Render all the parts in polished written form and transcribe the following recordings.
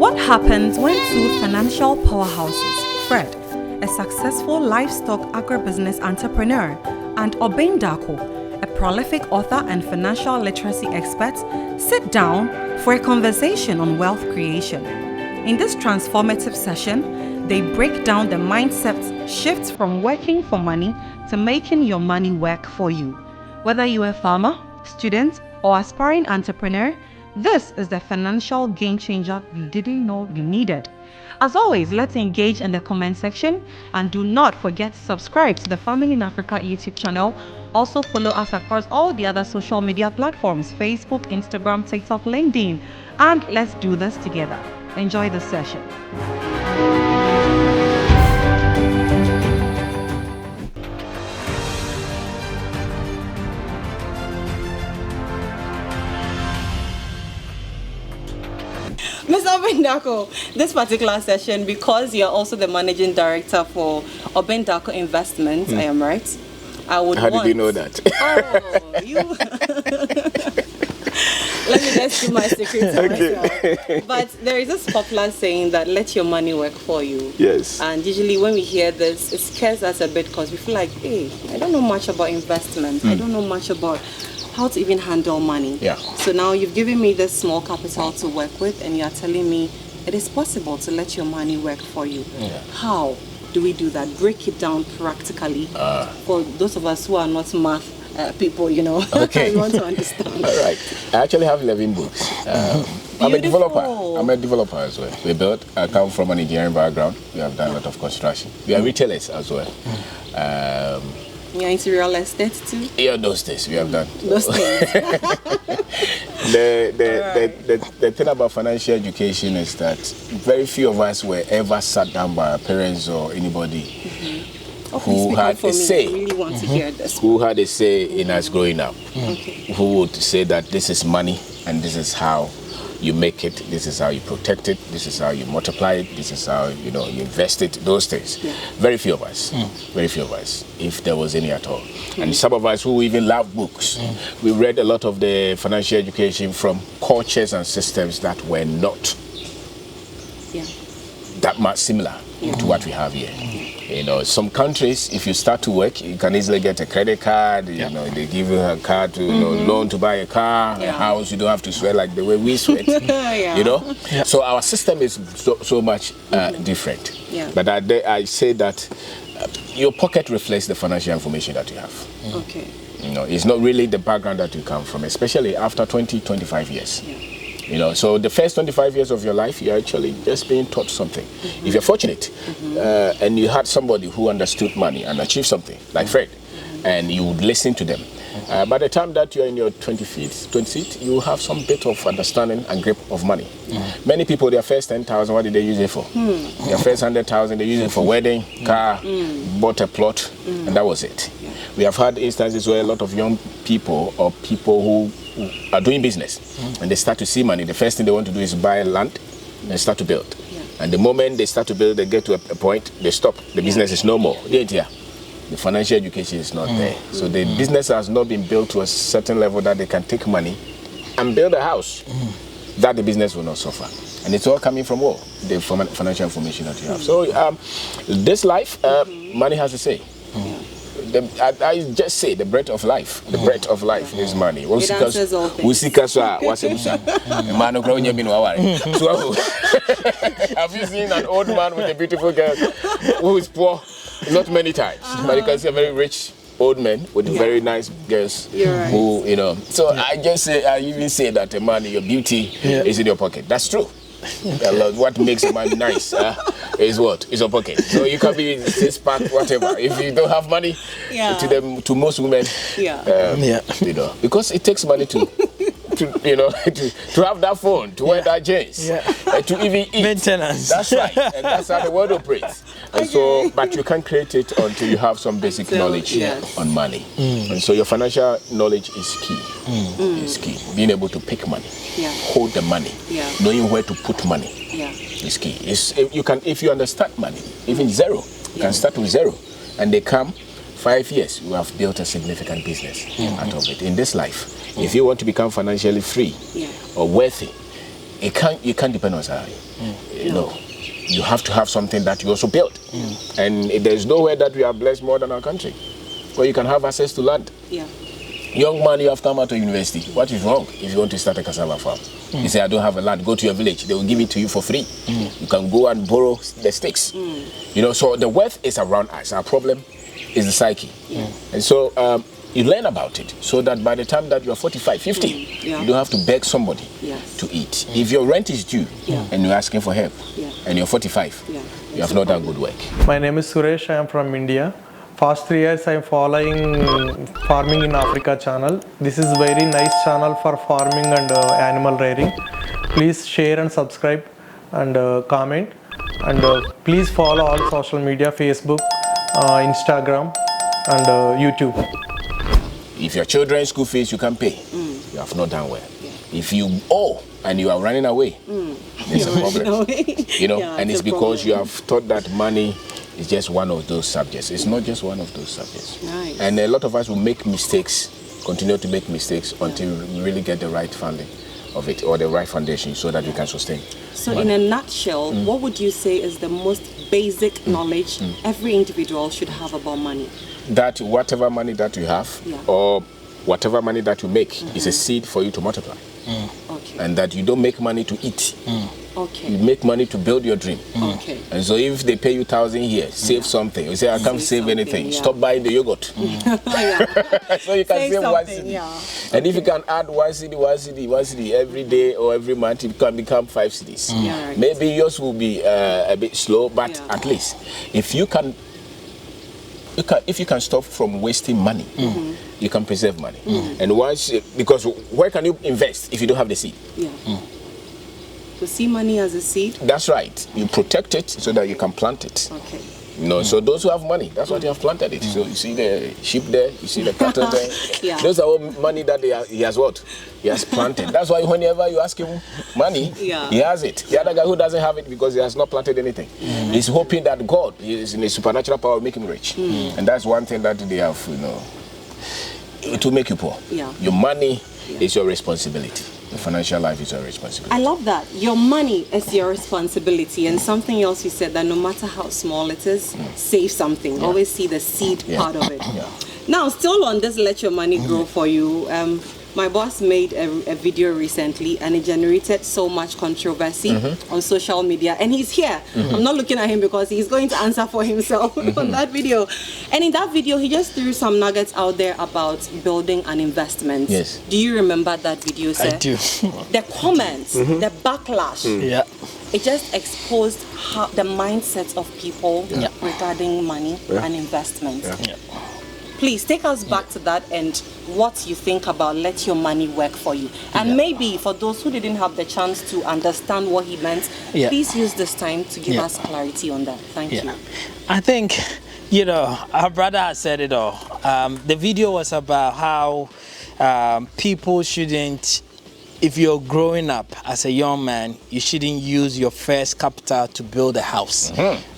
What happens when two financial powerhouses, Fred, a successful livestock agribusiness entrepreneur, and Obeng Darko, a prolific author and financial literacy expert, sit down for a conversation on wealth creation? In this transformative session, they break down the mindset shifts from working for money to making your money work for you. Whether you're a farmer, student, or aspiring entrepreneur, this is the financial game changer you didn't know you needed. As always, let's engage in the comment section, and do not forget to subscribe to the Family in Africa YouTube channel. Also follow us across all the other social media platforms: Facebook, Instagram, TikTok, LinkedIn, and let's do this together. Enjoy the session. Mr. Obeng Darko, this particular session, because you're also the managing director for Obeng Darko Investments, I am right? How did you know that? Oh, you... Let me just keep my secret to myself. But there is this popular saying that let your money work for you. Yes. And usually when we hear this, it scares us a bit because we feel like, hey, I don't know much about investment. I don't know much about how to even handle money. Yeah. So now you've given me this small capital to work with, and you're telling me it is possible to let your money work for you. Yeah. How do we do that? Break it down practically for those of us who are not math people, you know. Okay. We want to understand. All right. I actually have 11 books. I'm a developer as well. I come from an engineering background. We have done a lot of construction. We are retailers as well. You're into real estate too? Yeah, those days we have done. Those things. The thing about financial education is that very few of us were ever sat down by our parents or anybody who had a say. I really want to hear this. Who had a say in us growing up. Okay. Who would say that this is money and this is how you make it, this is how you protect it, this is how you multiply it, this is how you invest it, those things. Yeah. Very few of us, if there was any at all. And some of us who even love books, we read a lot of the financial education from cultures and systems that were not that much similar to what we have here. Some countries, if you start to work, you can easily get a credit card. They give you a card to loan to buy a car, a house. You don't have to sweat like the way we sweat. So our system is so much different. But I say that your pocket reflects the financial information that you have. Okay. It's not really the background that you come from, especially after 20-25 years. So the first 25 years of your life, you're actually just being taught something. If you're fortunate and you had somebody who understood money and achieved something, like Fred, and you would listen to them, by the time that you're in your 20s, you have some bit of understanding and grip of money. Many people, their first 10,000, what did they use it for? Their first 100,000, they use it for wedding, car, bought a plot, and that was it. We have had instances where a lot of young people or people who are doing business and they start to see money, the first thing they want to do is buy land and start to build. And the moment they start to build, they get to a point, they stop. The business is no more. The financial education is not there. So the business has not been built to a certain level that they can take money and build a house that the business will not suffer. And it's all coming from all the financial information that you have. So this life, money has to say. I just say the bread of life. The bread of life is money. It answers all things. Have you seen an old man with a beautiful girl who is poor? Not many times, but you can see a very rich old man with very nice girls who, So I even say that a man, your beauty is in your pocket. That's true. What makes a man nice is what? Is your pocket. So you can be six-pack, whatever. If you don't have money, to most women, because it takes money to have that phone, to wear that jeans, to even eat. Maintenance. That's right, and that's how the world operates. And so, but you can't create it until you have some basic knowledge on money. And so your financial knowledge is key. Is key. Being able to pick money, hold the money, knowing where to put money is key. If you understand money, even zero, you can start with zero, and they come 5 years, you have built a significant business out of it. In this life, if you want to become financially free or wealthy, you can't depend on salary. No. You have to have something that you also build. And there's nowhere that we are blessed more than our country, where you can have access to land. Young man, you have come out of university. What is wrong if you want to start a cassava farm? You say, I don't have a land. Go to your village. They will give it to you for free. You can go and borrow the sticks. You know, so the wealth is around us. Our problem is the psyche. And so you learn about it so that by the time that you are 45, 50, you don't have to beg somebody to eat. If your rent is due and you're asking for help and you're 45, you have not done good work. My name is Suresh. I am from India. Past 3 years I am following Farming in Africa channel. This is very nice channel for farming and animal rearing. Please share and subscribe and comment, and please follow all social media, Facebook, Instagram and YouTube. If your children's school fees you can pay, you have not done well. If you owe and you are running away, there's a problem. You know, and it's because you have thought that money is just one of those subjects. It's not just one of those subjects. And a lot of us will make mistakes, continue to make mistakes until we really get the right funding of it or the right foundation so that we can sustain. So in a nutshell, what would you say is the most basic knowledge every individual should have about money? That whatever money that you have or whatever money that you make is a seed for you to multiply. And that you don't make money to eat. You make money to build your dream. And so if they pay you 1,000 here, save something. You say, I can't save anything. Stop buying the yogurt. So you can save 1 cedi. And if you can add 1 cedi every day or every month, it can become 5 cedis. Maybe yours will be a bit slow, but at least if you can stop from wasting money, you can preserve money. And once, because where can you invest if you don't have the seed? To see money as a seed? That's right. You protect it so that you can plant it. You know, so those who have money, that's what they have planted it. So you see the sheep there, you see the cattle there. Those are all money that he has what? He has planted. That's why whenever you ask him money, he has it. The other guy who doesn't have it because he has not planted anything, he's hoping that God is in his supernatural power will make him rich. And that's one thing that they have, you know, to make you poor. Your money is your responsibility. The financial life is your responsibility. I love that. Your money is your responsibility. And something else you said, that no matter how small it is, save something. Always see the seed part of it. Now, still on this Let Your Money Grow for you, my boss made a video recently and it generated so much controversy on social media. And he's here. I'm not looking at him because he's going to answer for himself on that video. And in that video, he just threw some nuggets out there about building an investment. Do you remember that video, sir? I do. The comments, the backlash. It just exposed how the mindsets of people regarding money and investment. Please take us back to that and what you think about let your money work for you. And maybe for those who didn't have the chance to understand what he meant, please use this time to give us clarity on that. Thank you. I think, you know, our brother has said it all. The video was about how people shouldn't, if you're growing up as a young man, you shouldn't use your first capital to build a house,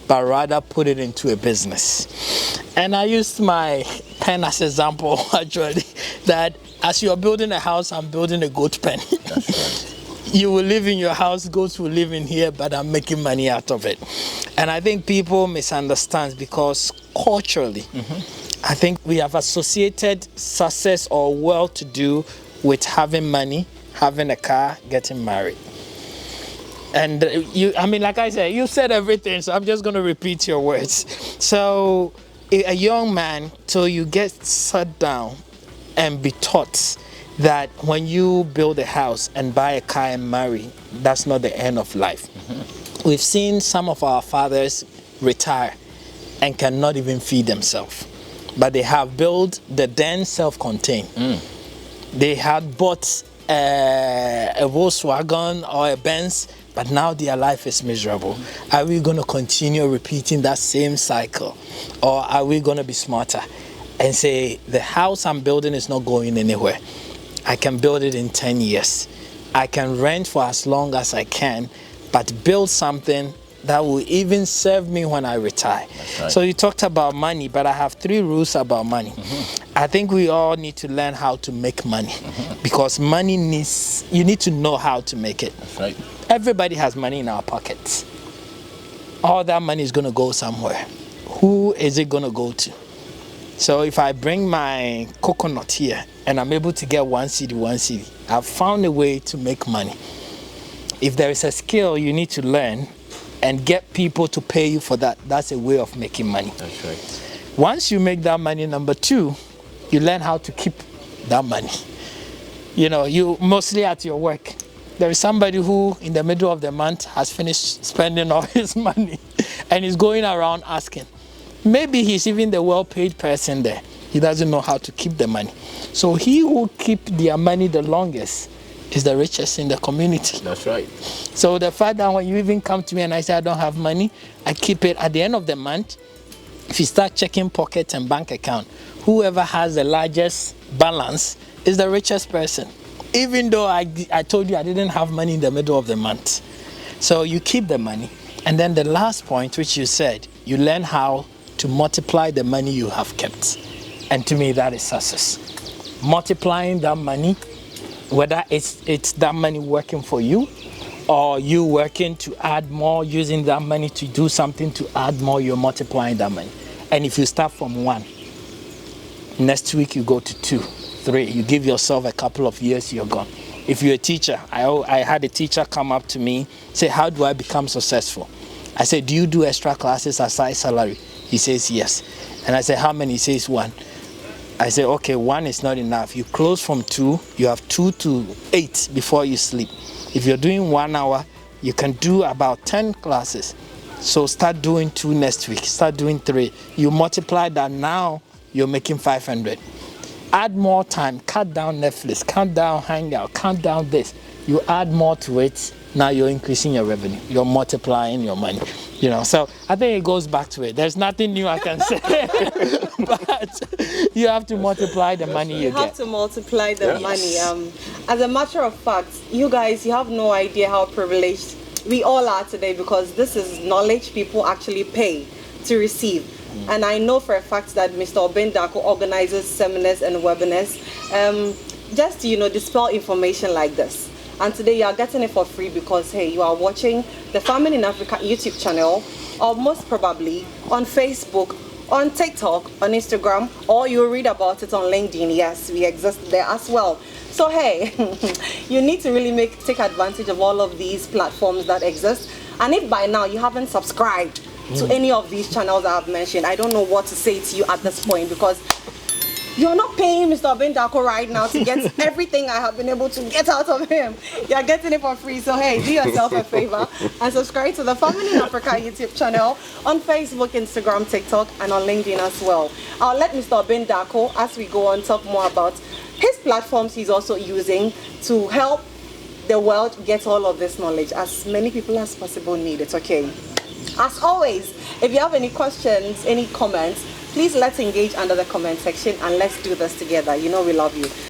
but rather put it into a business. And I used my pen as example, actually, that as you're building a house, I'm building a goat pen. You will live in your house, goats will live in here, but I'm making money out of it. And I think people misunderstand because culturally, I think we have associated success or well-to-do with having money, having a car, getting married. And I mean, like I said, you said everything, so I'm just going to repeat your words. So a young man, till you get sat down and be taught that when you build a house and buy a car and marry, that's not the end of life. We've seen some of our fathers retire and cannot even feed themselves, but they have built the den self-contained. They had bought a Volkswagen or a Benz, but now their life is miserable. Are we going to continue repeating that same cycle, or are we going to be smarter and say the house I'm building is not going anywhere? I can build it in 10 years. I can rent for as long as I can, but build something that will even serve me when I retire. Right. So you talked about money, but I have 3 rules about money. I think we all need to learn how to make money, because money you need to know how to make it. That's right. Everybody has money in our pockets. All that money is going to go somewhere. Who is it going to go to? So if I bring my coconut here and I'm able to get 1 cedi, I've found a way to make money. If there is a skill you need to learn and get people to pay you for that, that's a way of making money. That's right. Once you make that money, number two, you learn how to keep that money. You know, you mostly at your work. There is somebody who in the middle of the month has finished spending all his money and is going around asking. Maybe he's even the well-paid person there. He doesn't know how to keep the money. So he who keep their money the longest is the richest in the community. That's right. So the fact that when you even come to me and I say I don't have money, I keep it at the end of the month. If you start checking pockets and bank account, whoever has the largest balance is the richest person. Even though I told you I didn't have money in the middle of the month. So you keep the money. And then the last point, which you said, you learn how to multiply the money you have kept. And to me, that is success. Multiplying that money, whether it's that money working for you, or you working to add more, using that money to do something to add more, you're multiplying that money. And if you start from 1, next week you go to 2, 3, you give yourself a couple of years, you're gone. If you're a teacher, I had a teacher come up to me, say, how do I become successful? I said, do you do extra classes aside salary? He says, yes. And I said, how many? He says, 1. I said, okay, 1 is not enough. You close from 2, you have 2 to 8 before you sleep. If you're doing 1 hour, you can do about 10 classes. So start doing 2 next week, start doing 3. You multiply that, now you're making 500. Add more time, cut down Netflix, cut down Hangout, cut down this. You add more to it, now you're increasing your revenue. You're multiplying your money. You know, so I think it goes back to it. There's nothing new I can say, but you have to multiply the money you get. You have to multiply the money. As a matter of fact, you guys, you have no idea how privileged we all are today, because this is knowledge people actually pay to receive. And I know for a fact that Mr. Obendako organizes seminars and webinars just to, dispel information like this. And today you are getting it for free because, hey, you are watching the Farming in Africa YouTube channel, or most probably on Facebook, on TikTok, on Instagram, or you'll read about it on LinkedIn. Yes, we exist there as well. So, hey, you need to really take advantage of all of these platforms that exist. And if by now you haven't subscribed to any of these channels I have mentioned, I don't know what to say to you at this point, because you're not paying Mr. Obendako right now to get everything I have been able to get out of him. You're getting it for free. So hey, do yourself a favor and subscribe to the Farming in Africa YouTube channel on Facebook, Instagram, TikTok, and on LinkedIn as well. I'll let Mr. Obendako, as we go on, talk more about his platforms he's also using to help the world get all of this knowledge. As many people as possible need it, okay? As always, if you have any questions, any comments, please let's engage under the comment section and let's do this together. You know we love you.